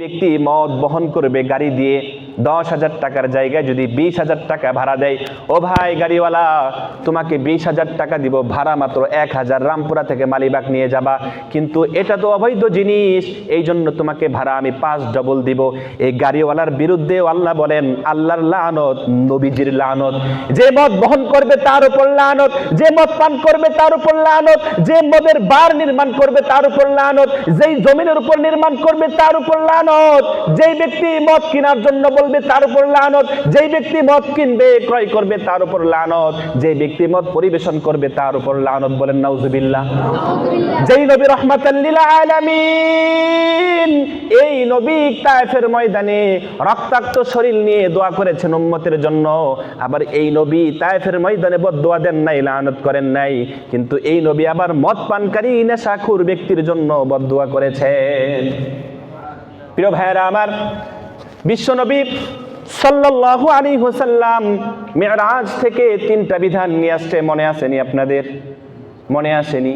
ব্যক্তি মদ বহন করবে গাড়ি দিয়ে 10,000 টাকার জায়গায় যদি 20,000 টাকা ভাড়া দেয়, ও ভাই গাড়িওয়ালা, তোমাকে 20,000 টাকা দিব, ভাড়া মাত্র 1,000, রামপুরা থেকে মালিবাগ নিয়ে যাবা, কিন্তু এটা তো অবৈধ জিনিস, এই জন্য তোমাকে ভাড়া আমি 5 ডবল দিব। এই গাড়িওয়ালার বিরুদ্ধে আল্লাহ বলেন, আল্লাহর লানত, নবীজির লানত। যে মদ বহন করবে তার উপর লানত, যে মদ পান করবে তার উপর লানত, যে মদের বার নির্মাণ করবে তার উপর লানত, যেই জমিনের উপর নির্মাণ করবে তার উপর লানত, যেই ব্যক্তি মদ কেনার জন্য বলবে তার উপর লানত, যেই ব্যক্তি মদ কিনবে ক্রয় করবে তার উপর লানত, যেই ব্যক্তি মদ পরিবেশন করবে তার উপর লানত। বলেন নাউজুবিল্লাহ। যেই নবী রাহমাতাল লিল আলামিন, এই নবী তায়েফের ময়দানে রক্তাক্ত শরীর নিয়ে দোয়া করেছেন উম্মতের জন্য, আবার এই নবী তায়েফের ময়দানে বদদোয়া দেন নাই, লানত করেন নাই, কিন্তু এই নবী আবার মদ পানকারী নেশাখোর ব্যক্তির জন্য বদদোয়া করেছেন। প্রিয় ভাইয়েরা আমার, বিশ্বনবী সাল্লাল্লাহু আলাইহি ওয়াসাল্লাম মিরাজ থেকে 3টা বিধান নিয়ে আসছে। মনে আসেনি আপনাদের? মনে আসেনি?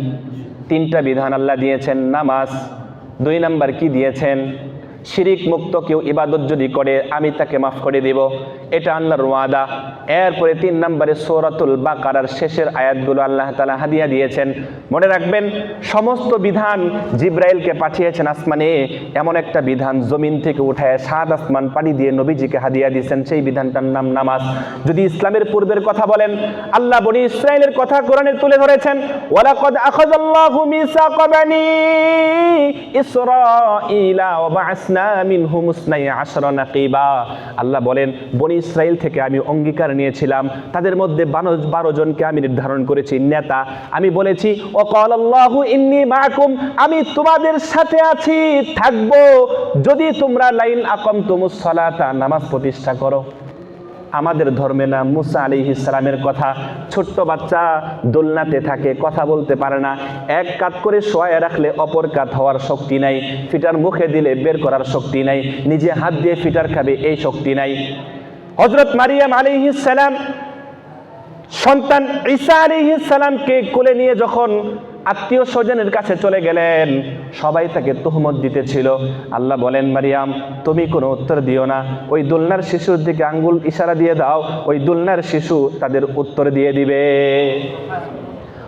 3টা বিধান আল্লাহ দিয়েছেন। নামাজ, 2 নাম্বার কি দিয়েছেন? শিরিক মুক্ত কেউ ইবাদত যদি করে আমি তাকে মাফ করে দিব, এটা আল্লাহর ওয়াদা। এরপরে 3 নম্বরে সূরাতুল বাকারার শেষের আয়াতগুলো আল্লাহ তাআলা হাদিয়া দিয়েছেন। মনে রাখবেন, সমস্ত বিধান জিব্রাইলকে পাঠিয়েছেন আসমানে, এমন একটা বিধান জমিন থেকে উঠায় 7 আসমান পাড়ি দিয়ে নবীজিকে হাদিয়া দিয়েছেন, সেই বিধানটার নাম নামাজ। যদি ইসলামের পূর্বের কথা বলেন, আল্লাহ বনী ইসরাইলের কথা কোরআনে তুলে ধরেছেন, ওয়ালাকাদ আখাযাল্লাহু মিসাকা বানি ইসরাঈলা ওয়া বা'আসনা মিনহুম 12 নাকিবা। আল্লাহ বলেন, বনী ইসরাইল থেকে আমি অঙ্গীকার নিয়েছিলাম, তাদের মধ্যে 12 জনকে আমি নির্ধারণ করেছি নেতা। আমি বলেছি, ও ক্বালাল্লাহু ইন্নী মাআকুম, আমি তোমাদের সাথে আছি, থাকবো, যদি তোমরা লাইন আকামতুমুস সালাতা, নামাজ প্রতিষ্ঠা করো। আমাদের ধর্মে না মুসা আলাইহিস সালামের কথা, ছোট্ট বাচ্চা দোলনাতে থাকে, কথা বলতে পারে না, এক কাত করে শোয়ায় রাখলে অপর কাত হওয়ার শক্তি নাই, ফিটার মুখে দিলে বের করার শক্তি নাই, নিজে হাত দিয়ে ফিটার খাবে এই শক্তি নাই। হযরত মারিয়াম আলাইহিস সালাম সন্তান ঈসা আলাইহিস সালামকে কোলে নিয়ে যখন আত্মীয় স্বজনের কাছে চলে গেলেন, সবাই তাকে তুহমত দিতেছিল। আল্লাহ বলেন, মারিয়াম তুমি কোনো উত্তর দিও না, ওই দোলনার শিশুর দিকে আঙ্গুল ইশারা দিয়ে দাও, ওই দোলনার শিশু তাদের উত্তর দিয়ে দিবে।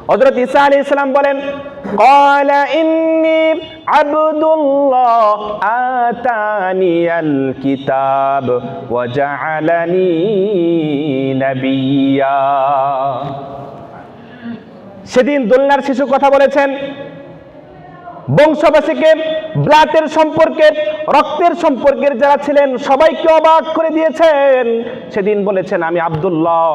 হযরত ঈসা আলাইহিস সালাম বলেন, ক্বালা ইন্নী আবদুল্লাহ আতানিয়াল কিতাব ওয়া জাআলানি নাবিয়্যা। সেদিন দোলনার শিশু কথা বলেছেন, বংশবাসীকে, ব্লাডের সম্পর্কে, রক্তের সম্পর্কের যারা ছিলেন সবাইকে অবাক করে দিয়েছেন। সেদিন বলেছেন, আমি আব্দুল্লাহ,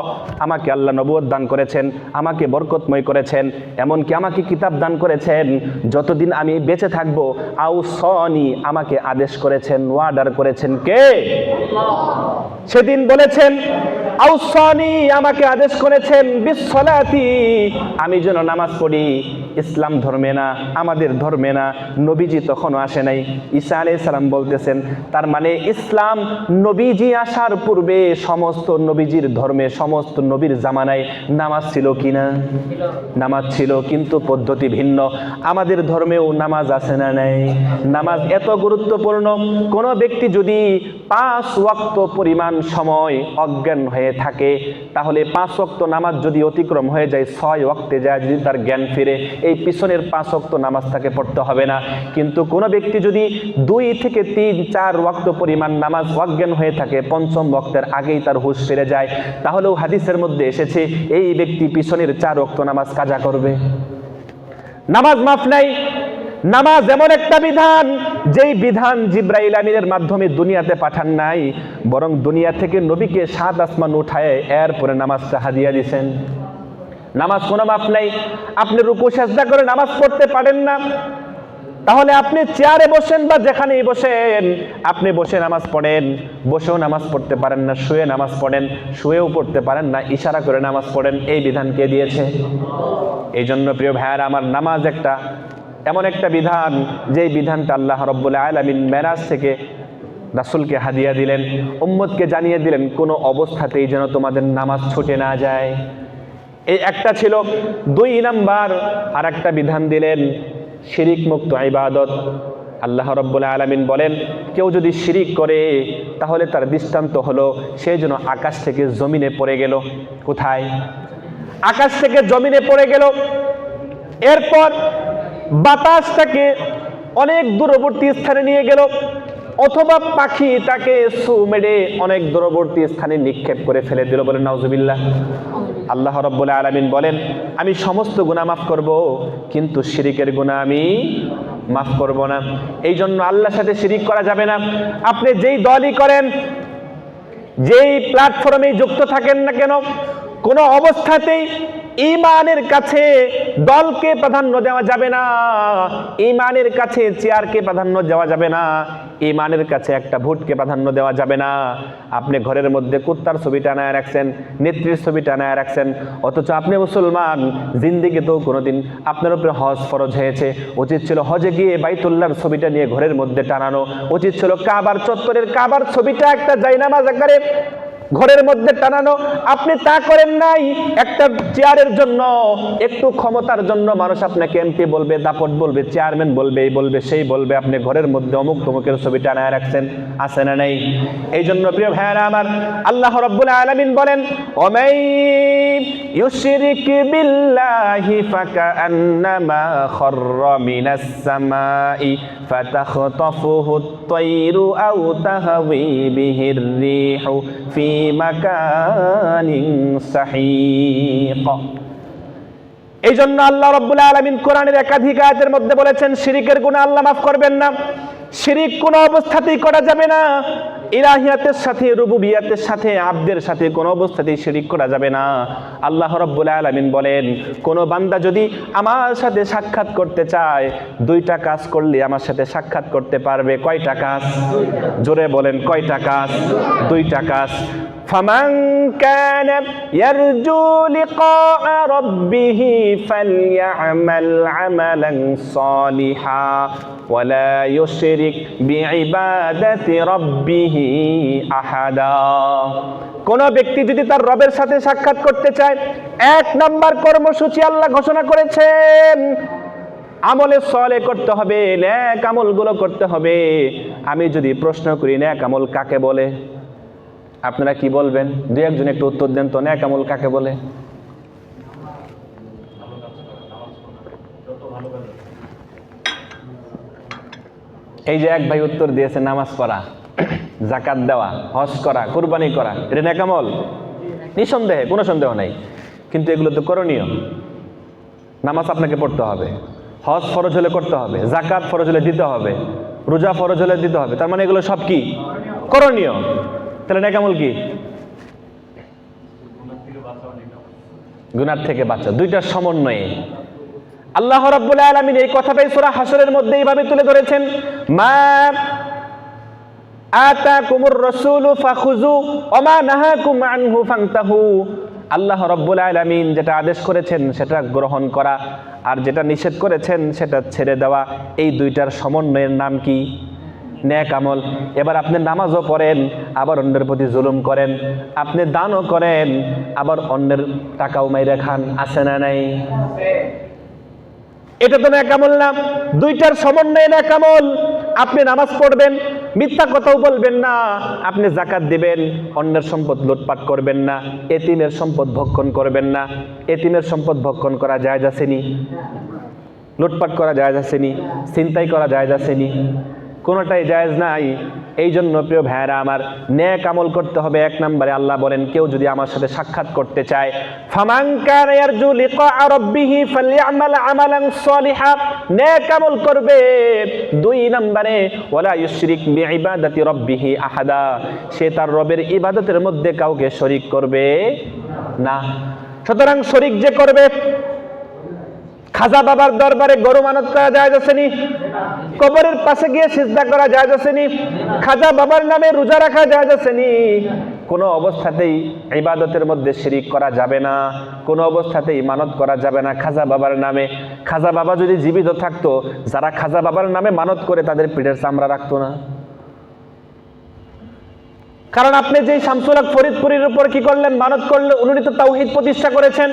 আমাকে আল্লাহ নবুয়ত দান করেছেন, আমাকে বরকতময় করেছেন, এমনকি আমাকে কিতাব দান করেছেন, যতদিন আমি বেঁচে থাকবো আউসনি, আমাকে আদেশ করেছেন, ওয়ার্ডার করেছেন কে? সেদিন বলেছেন, আউসনি, আমাকে আদেশ করেছেন বিসসালাতি, আমি যেন নামাজ পড়ি। ইসলাম ধর্মে না, আমাদের ধর্মে না, নবীজি তখনও আসে নাই। ঈসা আলাইহিস সালাম বলতেছেন, তার মানে ইসলাম নবীজি আসার পূর্বে সমস্ত নবীজির ধর্মে, সমস্ত নবীর জামানায় নামাজ ছিল কিনা? নামাজ ছিল, কিন্তু পদ্ধতি ভিন্ন। আমাদের ধর্মেও নামাজ আছে না নাই? নামাজ এত গুরুত্বপূর্ণ, কোনো ব্যক্তি যদি 5 ওয়াক্ত পরিমাণ সময় অজ্ঞান হয়ে থাকে, তাহলে 5 ওয়াক্ত নামাজ যদি অতিক্রম হয়ে যায়, 6 ওয়াক্তে যায় যদি তার জ্ঞান ফিরে, এই পিছনের 5 ওয়াক্ত নামাজ তাকে পড়তে হবে না। কিন্তু কোনো ব্যক্তি যদি 2 থেকে 3, 4 ওয়াক্ত পরিমাণ নামাজ অজ্ঞান হয়ে থাকে, 5ম ওয়াক্তের আগেই তার হুঁশ ফিরে যায়, তাহলেও হাদিসের মধ্যে এসেছে এই ব্যক্তি পিছনের 4 ওয়াক্ত নামাজ কাজা করবে। নামাজ মাফ নাই। নামাজ এমন একটা বিধান, যেই বিধান জিব্রাইল আমিনের মাধ্যমে দুনিয়াতে পাঠান নাই, বরং দুনিয়া থেকে নবীকে 7 আসমান উঠায় এরপরে নামাজটা হাদিয়া দিয়েছেন। নামাজ কোনো মাফ নাই। আপনি রুকু সিজদা করে নামাজ পড়তে পারেন না, তাহলে আপনি চেয়ারে বসেন বা যেখানেই বসেন, আপনি বসে নামাজ পড়েন, বসেও নামাজ পড়তে পারেন না, শুয়ে নামাজ পড়েন, শুয়েও পড়তে পারেন না, ইশারা করে নামাজ পড়েন, এই বিধান কে দিয়েছে? এই জন্য প্রিয় ভাইয়ারা আমার, নামাজ একটা এমন একটা বিধান, যেই বিধানটা আল্লাহ রাব্বুল আলামিন মেরাজ থেকে রাসূলকে হাদিয়া দিলেন, উম্মতকে জানিয়ে দিলেন, কোনো অবস্থাতেই যেন তোমাদের নামাজ ছুটে না যায়। এই একটা ছিল। 2 নাম্বার আর একটা বিধান দিলেন, শিরিক মুক্ত ইবাদত। আল্লাহ রাব্বুল আলামিন বলেন কেউ যদি শিরিক করে তাহলে তার দৃষ্টান্ত হলো সে যেন আকাশ থেকে জমিনে পড়ে গেল। কোথায়? আকাশ থেকে জমিনে পড়ে গেল, এরপর বাতাসটাকে অনেক দূরবর্তী স্থানে নিয়ে গেল, অথবা পাখি তাকে সু মেরে অনেক দূরবর্তী স্থানে নিক্ষেপ করে ফেলে দিল। বলেন নাউজুবিল্লাহ। আল্লাহ রাব্বুল আলামিন বলেন আমি সমস্ত গুনাহ মাফ করব, কিন্তু শিরিকের গুনাহ আমি মাফ করব না। এই জন্য আল্লাহর সাথে শিরিক করা যাবে না। আপনি যেই দলই করেন, যেই প্ল্যাটফর্মে যুক্ত থাকেন না কেন, কোনো অবস্থাতেই ঈমানের কাছে দলকে প্রাধান্য দেওয়া যাবে না, ঈমানের কাছে চেয়ারকে প্রাধান্য দেওয়া যাবে না, ঈমানের কাছে একটা ভোটকে প্রাধান্য দেওয়া যাবে না। আপনি ঘরের মধ্যে কুত্তার ছবি টানায় রাখছেন, নেত্রীর ছবি টানায় রাখছেন, অথচ আপনি মুসলমান। জিন্দেগিতেও কোনোদিন আপনার উপরে হজ ফরজ হয়েছে, উচিত ছিল হজে গিয়ে বাইতুল্লাহর ছবিটা নিয়ে ঘরের মধ্যে টানানো, উচিত ছিল কাবার চত্বরের কাবার ছবিটা একটা জায়নামাজ আকারে ঘরের মধ্যে টানানো। আপনি তা করেন নাই। একটা চেয়ারের জন্য, একটু ক্ষমতার জন্য মানুষ আপনাকে এমপি বলবে, দাপট বলবে, চেয়ারম্যান বলবে, এই বলবে, সেই বলবে, আপনি ঘরের মধ্যে অমুক তমুকের ছবি টানায় রাখছেন। আছে না নাই? এই জন্য প্রিয় ভাইয়েরা আমার, আল্লাহ রাব্বুল আলামিন বলেন ওমাই ইউশরিক বিল্লাহি ফাকান্নামা খাররা মিনাস সামাই ফাতাখতাফুহু আত-তায়রু আও তাহওয়ি বিহির রিহু ফি মাকানিন সাহিক। এই জন্য আল্লাহ রাব্বুল আলামিন কোরআনের একাধিক আয়াতের মধ্যে বলেছেন শিরিকের গুনাহ আল্লাহ মাফ করবেন না। শিরিক কোনো অবস্থাতেই করা যাবে না। ইলাহিয়াতের সাথে, রুবুবিয়াতের সাথে, আবদের সাথে কোনো অবস্থাতেই শিরিক করা যাবে না। আল্লাহ রাব্বুল আলামিন বলেন কোন বান্দা যদি আমার সাথে সাক্ষাৎ করতে চায়, দুইটা কাজ করলে আমার সাথে সাক্ষাৎ করতে পারবে। কয়টা কাজ? জোরে বলেন, কয়টা কাজ? দুইটা কাজ। ফামান কানা ইয়ারজু লিকা রাব্বিহি ফালইআমাল আমালান সালিহা ওয়ালা ইউশরিক বিইবাদাতি রাব্বিহি আহাদা। কোন ব্যক্তি যদি তার রবের সাথে সাক্ষাৎ করতে চায়, এক নাম্বার কর্মসূচি আল্লাহ ঘোষণা করেছেন, আমলে সলে করতে হবে, নেক আমলগুলো করতে হবে। আমি যদি প্রশ্ন করি নেক আমল কাকে বলে, আপনারা কি বলবেন? দুই একজন একটু উত্তর দেন তো, নেক আমল কাকে বলে? এই যে এক ভাই উত্তর দিয়েছে নামাজ পড়া, যাকাত দেওয়া, হজ করা, কুরবানি করা, এটা নেক আমল? নিঃসন্দেহে, কোনো সন্দেহ নাই। কিন্তু এগুলো তো করণীয়। নামাজ আপনাকে পড়তে হবে, হজ ফরজ হলে করতে হবে, যাকাত ফরজ হলে দিতে হবে, রোজা ফরজ হলে দিতে হবে। তার মানে এগুলো সব কি? করণীয়। তাহলে নেক আমল কি? গুনাহ থেকে বাঁচা, দুইটার সমন্বয়ে। আল্লাহ রাব্বুল আলামিন এই কথাটাই সূরা হাশরের মধ্যে এইভাবে তুলে ধরেছেন, মা আতাকুমুর রাসূলু ফাখুযু ওয়া মা নাহাকুম আনহু ফান্তাহু। আল্লাহ রাব্বুল আলামিন যেটা আদেশ করেছেন সেটা গ্রহণ করা, আর যেটা নিষেধ করেছেন সেটা ছেড়ে দেওয়া। এই দুইটার সমন্বয়ের নাম কি? নেক আমল। এবার আপনি নামাজও পড়েন, আবার অন্যের প্রতি জুলুম করেন, আপনি দানও করেন, আবার অন্যের টাকাও মাইরা খান। আছে না নাই? এটা তো নেক আমল না। দুইটার সমন্বয়ে নেক আমল। আপনি নামাজ পড়বেন, মিথ্যা কথাও বলবেন না, আপনি যাকাত দিবেন, অন্যের সম্পদ লুটপাট করবেন না, এতিমের সম্পদ ভক্ষণ করবেন না। এতিমের সম্পদ ভক্ষণ করা জায়েজ আসেনি? লুটপাট করা জায়েজ আসেনি? ছিনতাই করা জায়েজ আসেনি? কোনোটাই জায়েজ নাই। এই জন্য প্রিয় ভাইয়েরা আমার, নেক আমল করতে হবে। এক নম্বরে আল্লাহ বলেন কেউ যদি আমার সাথে সাক্ষাৎ করতে চায়, ফামান কানা ইয়ারজু লিকা রাব্বিহি ফালইআমাল আমালান সালিহা, নেক আমল করবে। দুই নম্বরে ওয়ালা ইউশরিক বিইবাদাতি রাব্বিহি আহাদা, সে তার রবের ইবাদতের মধ্যে কাউকে শরীক করবে না। সুতরাং শরীক যে করবে, খাজা বাবার দরবারে গরু মানত করা জায়েজ আসেনি? কবরের পাশে গিয়ে সিজদা করা জায়েজ আসেনি? খাজা বাবার নামে রোজা রাখা জায়েজ আসেনি? কোনো অবস্থাতেই ইবাদতের মধ্যে শিরিক করা যাবে না, কোনো অবস্থাতেই মানত করা যাবে না খাজা বাবার নামে। খাজা বাবা যদি জীবিত থাকতো, যারা খাজা বাবার নামে মানত করে তাদের পিঠের চামড়া রাখতো না? কারণ আপনি যেই শামসুল হক ফরিদপুরের উপর কি করলেন, মানত করলেন, উনি তো তাওহীদ প্রতিষ্ঠা করেছেন।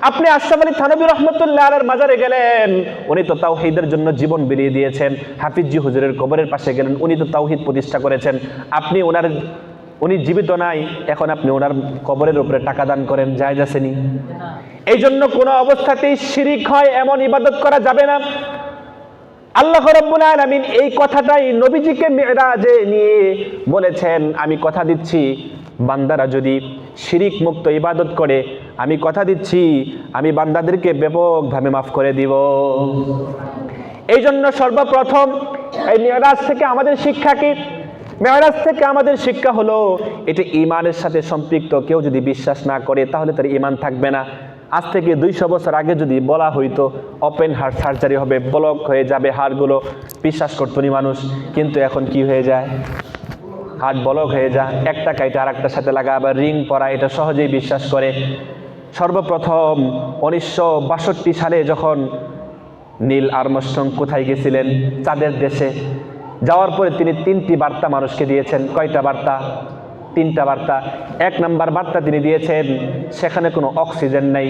আপনি আশরাফ আলী থানভী রাহমাতুল্লাহ আলাইহির মাজারে গেলেন, উনি তো তাওহীদের জন্য জীবন বিলিয়ে দিয়েছেন। হাফিজজি হুজুরের কবরের পাশে গেলেন, উনি তো তাওহীদ প্রতিষ্ঠা করেছেন। আপনি উনি জীবিত নাই, এখন আপনি ওনার কবরের উপরে টাকা দান করেন, জায়েজ আছেনি? এই জন্য কোনো অবস্থাতেই শিরিক হয় এমন ইবাদত করা যাবে না। আল্লাহ রাব্বুল আলামিন এই কথাটাই নবীজিকে মিরাজে নিয়ে বলেছেন, আমি কথা দিচ্ছি বান্দারা যদি শিরিক মুক্ত ইবাদত করে, আমি কথা দিচ্ছি আমি বান্দাদেরকে ব্যাপকভাবে মাফ করে দিব। এই জন্য সর্বপ্রথম এই মিরাজ থেকে আমাদের শিক্ষা কি? মেরাজ থেকে আমাদের শিক্ষা হলো এটা ঈমানের সাথে সম্পৃক্ত। কেউ যদি বিশ্বাস না করে তাহলে তার ঈমান থাকবে না। আজ থেকে 200 বছর আগে যদি বলা হইতো ওপেন হার্ট সার্জারি হবে, ব্লক হয়ে যাবে হাড়গুলো, বিশ্বাস করতো না মানুষ। কিন্তু এখন কি হয়ে যায়? হার্ট ব্লক হয়ে যায়, একটা কাইটা আর একটার সাথে লাগা, আবার রিং পরা, এটা সহজেই বিশ্বাস করে। সর্বপ্রথম 1962 সালে যখন নীল আর্মস্ট্রং কোথায় গেছিলেন? চাঁদের দেশে। যাওয়ার পরে তিনি 3টি বার্তা মানুষকে দিয়েছেন। কয়টা বার্তা? 3টা বার্তা। 1 নাম্বার বার্তা তিনি দিয়েছেন সেখানে কোনো অক্সিজেন নাই।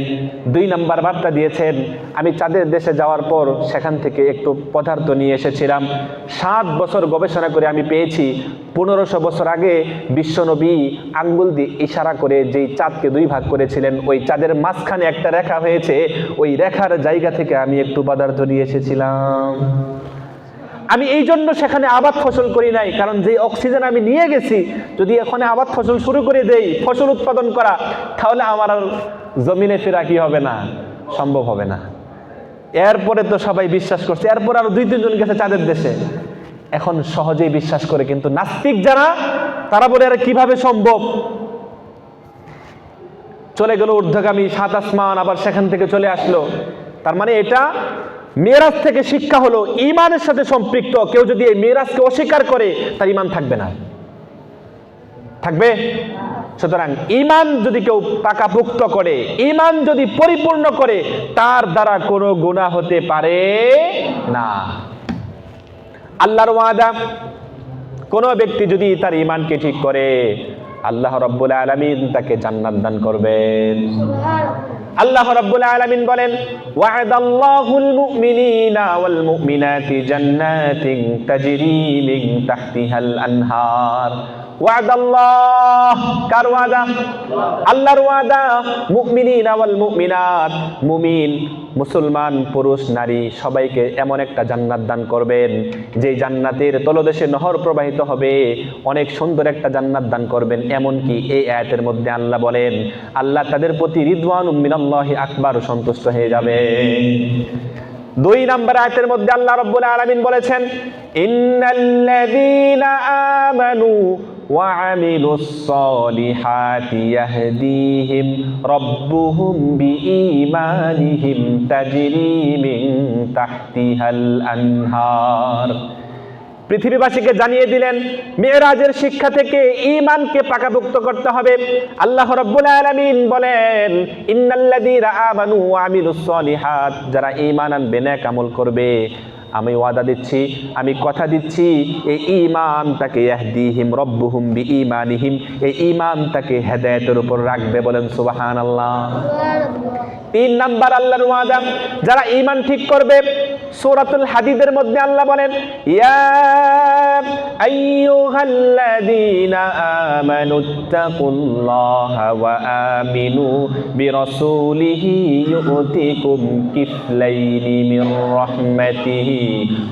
2 নাম্বার বার্তা দিয়েছেন আমি চাঁদের দেশে যাওয়ার পর সেখান থেকে একটু পদার্থ নিয়ে এসেছিলাম, 7 বছর গবেষণা করে আমি পেয়েছি 1500 বছর আগে বিশ্বনবী আঙ্গুল দিয়ে ইশারা করে যেই চাঁদকে 2 ভাগ করেছিলেন, ওই চাঁদের মাঝখানে একটা রেখা হয়েছে, ওই রেখার জায়গা থেকে আমি একটু পদার্থ নিয়ে এসেছিলাম। আমি এই জন্য সেখানে আবাদ ফসল করি নাই, কারণ যে অক্সিজেন আমি নিয়ে গেছি যদি এখানে আবাদ ফসল শুরু করে দেই, ফসল উৎপাদন করা, তাহলে আমার আর জমিনে ফেরা কি হবে না, সম্ভব হবে না। এরপরে তো সবাই বিশ্বাস করছে, এরপর আরো 2-3 জন গেছে চাঁদের দেশে, এখন সহজেই বিশ্বাস করে। কিন্তু নাস্তিক যারা, তারা বলে আর কিভাবে সম্ভব? চলে গেল ঊর্ধ্বগামী 7 আসমান, আবার সেখান থেকে চলে আসলো। তার মানে এটা মেরাজ থেকে শিক্ষা হলো ঈমানের সাথে সম্পৃক্ত। কেউ যদি এই মেরাজকে অস্বীকার করে তার ঈমান থাকবে না, থাকবে। সুতরাং ঈমান যদি কেউ পাকাপোক্ত করে, ঈমান যদি পরিপূর্ণ করে, তার দ্বারা কোনো গুনাহ হতে পারে না। আল্লাহর ওয়াদা, কোন ব্যক্তি যদি তার ঈমানকে ঠিক করে আল্লাহ রাব্বুল আলামিন তাকে জান্নাত দান করবেন। আল্লাহ রাব্বুল আলামিন বলেন, ওয়া'দাল্লাহুল মুমিনিনা ওয়াল মুমিনাতি জান্নাতিন তাজরি মিন তাহতিহাল আনহার। ওয়া'দাল্লাহ, কার ওয়াদা? আল্লাহর ওয়াদা। মুমিনিনা ওয়াল মুমিনাত, মুমিন মুসলমান পুরুষ নারী সবাইকে এমন একটা জান্নাত দান করবেন যে জান্নাতের তলদেশে নহর প্রবাহিত হবে, অনেক সুন্দর একটা জান্নাত দান করবেন। এমনকি এই আয়াতের মধ্যে আল্লাহ বলেন আল্লাহ তাদের প্রতি রিদওয়ানুম মিনাল্লাহি আকবার, সন্তুষ্ট হয়ে যাবে। 2 নম্বর আয়াতের মধ্যে আল্লাহ রাব্বুল আলামিন বলেছেন, ইন্নাল্লাযীনা আমানু ওয়া আমিলুস সলিহাতি ইয়াহদিহিম রাব্বুহুম বিঈমানিহিম তাজরি মিন তাহতিহাল আনহার। পৃথিবীবাসীকে জানিয়ে দিলেন মিরাজের শিক্ষা থেকে ঈমানকে পাকাপোক্ত করতে হবে। আল্লাহ রাব্বুল আলামিন বলেন, ইন্নাল্লাযীনা আমানু ওয়া আমিলুস সলিহাত, যারা ঈমান আনবে, নেক আমল করবে, আমি ওয়াদা দিচ্ছি, আমি কথা দিচ্ছি, এই ঈমান তাকে ইয়াহদিহিম রাব্বুহুম বিঈমানিহিম, এই ঈমান তাকে হেদায়েতের উপর রাখবে। বলেন সুবহানাল্লাহ। 3 নাম্বার আল্লাহর ওয়াদা, যারা ঈমান ঠিক করবে, সূরাতুল হাদিদের মধ্যে আল্লাহ বলেন, ইয়া আইয়ুহাল্লাযীনা আমানুত্তাকুল্লাহা ওয়া আমিনু বিরাসূলিহি ইউতিকুম কিফলাইনি মির রাহমাতিহি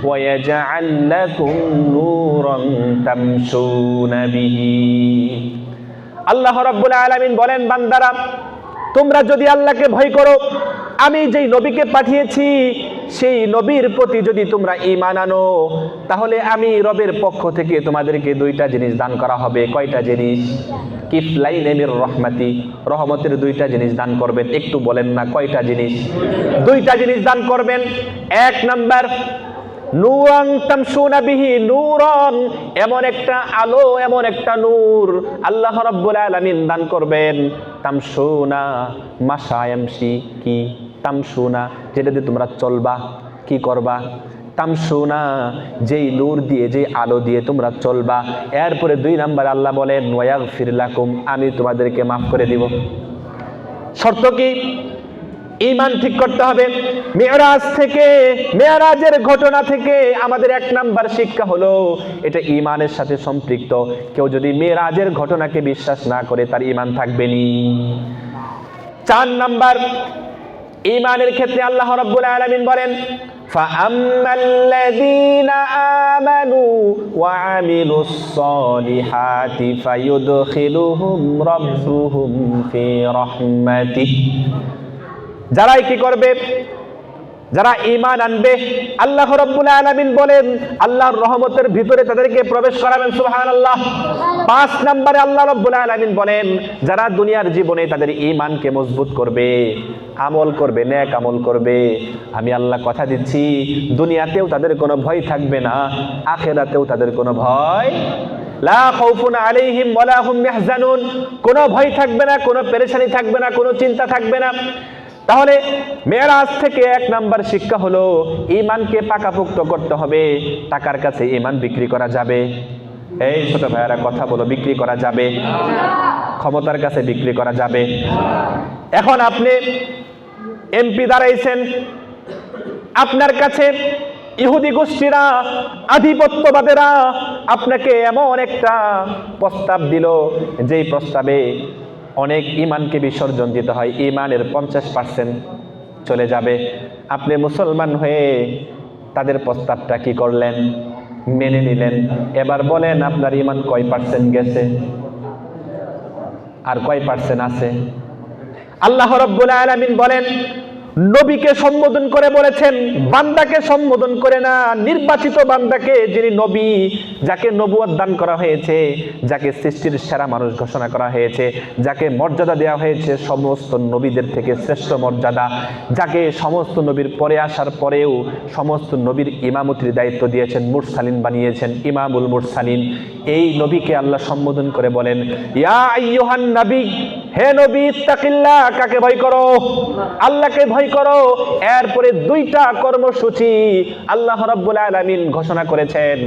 ওয়া ইয়াজআল লাকুম নূরান তামশুনা বিহি। আল্লাহ রাব্বুল আলামিন বলেন, বান্দারা তোমরা যদি আল্লাহকে ভয় করো, আমি যেই নবীকে পাঠিয়েছি সেই নবীর প্রতি যদি তোমরা ঈমান আনো, তাহলে আমি রবের পক্ষ থেকে তোমাদেরকে 2টা জিনিস দান করা হবে। কয়টা জিনিস? কিফলাইনি মির রাহমাতি, রহমতের 2টা জিনিস দান করবেন। একটু বলেন না কয়টা জিনিস? 2টা জিনিস দান করবেন। 1 নাম্বার নূরান তামশুনা বিহি, নূরান, এমন একটা আলো, এমন একটা নূর আল্লাহ রাব্বুল আলামিন দান করবেন। তামশুনা, মাশায়ামশি, কি তামশুনা, যেটা দিয়ে তোমরা চলবা, কি করবা, তামশুনা, যেই নূর দিয়ে, যেই আলো দিয়ে তোমরা চলবা। এরপরে 2 নাম্বার আল্লাহ বলেন ওয়াগফির লাকুম, আমি তোমাদেরকে মাফ করে দিব। শর্ত কি? ঈমান ঠিক করতে হবে। মেরাজের ঘটনা থেকে আমাদের 1 নাম্বার শিক্ষা হলো এটা ঈমানের সাথে সম্পৃক্ত। কেউ যদি মেরাজের ঘটনাকে বিশ্বাস না করে তার ঈমান থাকবে না। 4 নাম্বার, ঈমানের ক্ষেত্রে আল্লাহ রাব্বুল আলামিন বলেন ফাআম্মাল্লাযীনা আমানু ওয়া আমিলুস সলিহাতি ফায়ুদখিলুহুম রাব্বুহুম ফি রাহমাতিহি। যারাই কি করবে? যারা ঈমান আনবে, আল্লাহ রাব্বুল আলামিন বলেন আল্লাহর রহমতের ভিতরে তাদেরকে প্রবেশ করাবেন। সুবহানাল্লাহ। 5 নম্বরে আল্লাহ রাব্বুল আলামিন বলেন যারা দুনিয়ার জীবনে তাদের ঈমানকে মজবুত করবে, আমল করবে, নেক আমল করবে, আমি আল্লাহ কথা দিচ্ছি দুনিয়াতেও তাদের কোনো ভয় থাকবে না, আখিরাতেও তাদের কোনো ভয়, লা খাউফুন আলাইহিম ওয়ালা হুম ইয়াহজানুন, কোনো ভয় থাকবে না, কোনো পেরেশানি থাকবে না, কোনো চিন্তা থাকবে না। তাহলে মেরাজ থেকে 1 নাম্বার শিক্ষা হলো ঈমানকে পাকাপোক্ত করতে হবে। টাকার কাছে ঈমান বিক্রি করা যাবে? এই ছোট ভাইয়ারা কথা বলো, বিক্রি করা যাবে? ক্ষমতার কাছে বিক্রি করা যাবে? এখন আপনি এমপি দাঁড়াইছেন, আপনার কাছে ইহুদি গোষ্ঠীরা, আধিপত্যবাদেরা আপনাকে এমন একটা প্রস্তাব দিল যেই প্রস্তাবে অনেক ঈমানকে বিসর্জন দিতে হয়, ঈমানের 50% চলে যাবে। আপনি মুসলমান হয়ে তাদের প্রস্তাবটা কি করলেন? মেনে নিলেন। এবার বলেন আপনার ঈমান কয় পার্সেন্ট গেছে আর কয় পার্সেন্ট আছে? আল্লাহ রাব্বুল আলামিন বলেন নবীকে সম্বোধন করে বলেছেন, বান্দাকে সম্বোধন করে না, নির্বাচিত বান্দাকে, যিনি নবী, যাকে নবুয়ত দান করা হয়েছে, যাকে সৃষ্টির সেরা মানুষ ঘোষণা করা হয়েছে, যাকে মর্যাদা দেওয়া হয়েছে সমস্ত নবীদের থেকে শ্রেষ্ঠ মর্যাদা, যাকে সমস্ত নবীর পরে আসার পরেও সমস্ত নবীর ইমামতির দায়িত্ব দিয়েছেন, মুরসালিন বানিয়েছেন, ইমামুল মুরসালিন। এই নবীকে আল্লাহ সম্বোধন করে বলেন ইয়া আইয়ুহান নবী, হে নবী ইত্তাকিল্লাহ, কাকে ভয় করো? আল্লাহকে ভয় করো। এরপরে 2টা কর্মসূচি আল্লাহ রাব্বুল আলামিন ঘোষণা করেছেন।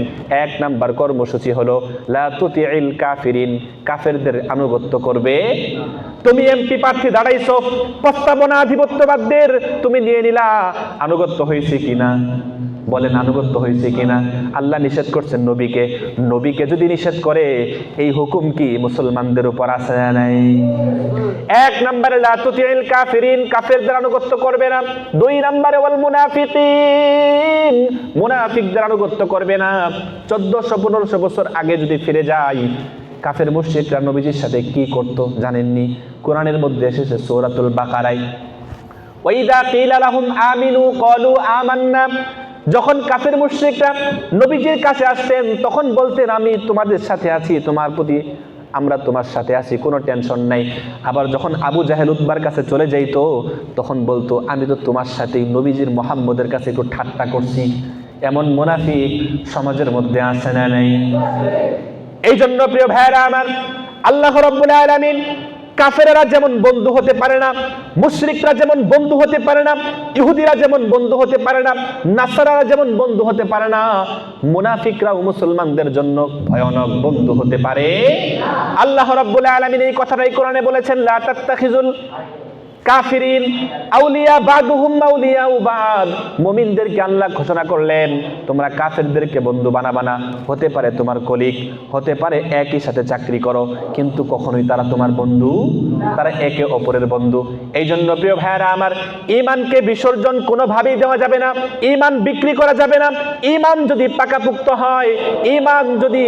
1 নাম্বার কর্মসূচি হলো লা তুতিইল কাফিরিন, কাফেরদের আনুগত্য করবে। তুমি এমপি প্রার্থী দাঁড়াইছো, প্রস্তাবনা আধিপত্যবাদদের তুমি নিয়ে নিলা, আনুগত্য হয়েছে কিনা? বলেন আনুগত্য হয়েছে কিনা? আল্লাহ নিষেধ করছেন নবীকে, নবীকে যদি নিষেধ করে এই হুকুম কি মুসলমানদের উপর আছে না নাই? 1 নম্বরে লা তুতিইল কাফিরিন, কাফেরদের আনুগত্য করবে না। 2 নম্বরে ওয়াল মুনাফিকিন, মুনাফিকদের আনুগত্য করবে না। 1400-1500 বছর আগে যদি ফিরে যাই, কাফের মুশরিকরা নবীজির সাথে কি করত জানেননি? কোরআনের মধ্যে এসেছে সূরাতুল বাকারায় ওয়াইদা কিলা লাহুম আমিনু ক্বালু আমান্না, যখন কাফের মুশরিকরা নবীজির কাছে আসতেন তখন বলতেন আমি তোমাদের সাথে আছি, তোমার প্রতি আমরা তোমার সাথে আছি, কোনো টেনশন নাই। আবার যখন আবু জাহেল উতবার কাছে চলে যাইতো তখন বলতো আমি তো তোমার সাথেই নবীজির মুহাম্মদের কাছে একটু ঠাট্টা করছি। এমন মুনাফিক সমাজের মধ্যে আছে না নাই? এই জন্য প্রিয় ভাইরা আমার, আল্লাহ রাব্বুল আলামিন কাফেরেরা যেমন বন্ধু হতে পারে না, মুশরিকরা যেমন বন্ধু হতে পারে না, ইহুদিরা যেমন বন্ধু হতে পারে না, নাসারারা যেমন বন্ধু হতে পারে না, মুনাফিকরাও মুসলমানদের জন্য ভয়ানক বন্ধু হতে পারে। আল্লাহ রাব্বুল আলামিন এই কথাটাই কোরআনে বলেছেন লা তাত্তাখিজুল কাফিরিন আউলিয়া বাদুহুম আউলিয়া বাদ, মুমিনদেরকে আল্লাহ ঘোষণা করলেন তোমরা কাফেরদেরকে বন্ধু বানাবা না। হতে পারে তোমার কলিগ, হতে পারে একই সাথে চাকরি করো, কিন্তু কখনোই তারা তোমার বন্ধু, তারা একে অপরের বন্ধু। এই জন্য প্রিয় ভাইয়েরা আমার, ঈমানকে বিসর্জন কোনোভাবেই দেওয়া যাবে না, ঈমান বিক্রি করা যাবে না। ঈমান যদি পাকাপুক্ত হয়, ঈমান যদি